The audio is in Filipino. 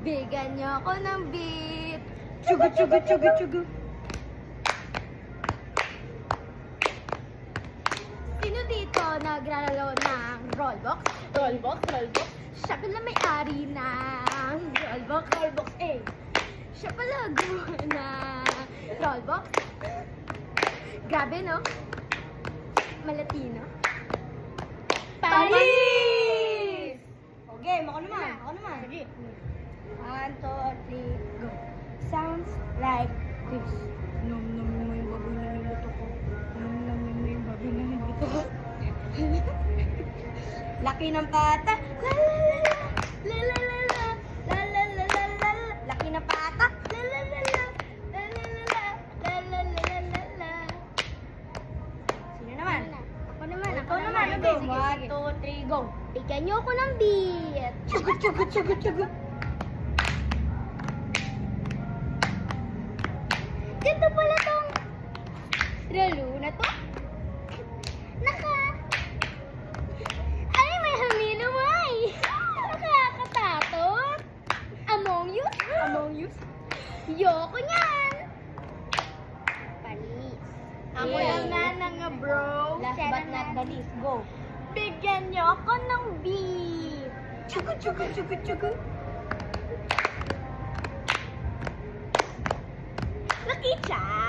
Bigyan niyo ako ng beat. Chugu, chugu, chugu, chugu. Sino dito naglalaro ng Roblox? Roblox? Siya pala may-ari ng Roblox. Siya pala gumawa ng Roblox. Grabe, no? Malatino. Paris! Okay, ako naman. Sige. 1, 2, 3, go. Sounds like this. Nom nom nom yung baboy na niluto ko. Nom nom nom yung baboy na niluto ko. Laki ng pata. La la la la. La la la la la. Laki ng pata. La la la la. La la la la. La la la la la la. Sino naman? Ako naman. Ikaw naman. Okay, Go. sige, 1, 2, 3, go. Bigyan niyo ako ng beat. Chugu, chugu, chugu, chugu. Ganda pala tong laro na to. Ay, may hamilumay. Nakakatakot. Among Us. Yoko niyan. Panis. Ako lang na nga, bro. Last but not the least, go. Bigyan niyo ako ng beat. chugu, chugu, chugu, chugu. Lucky Charm.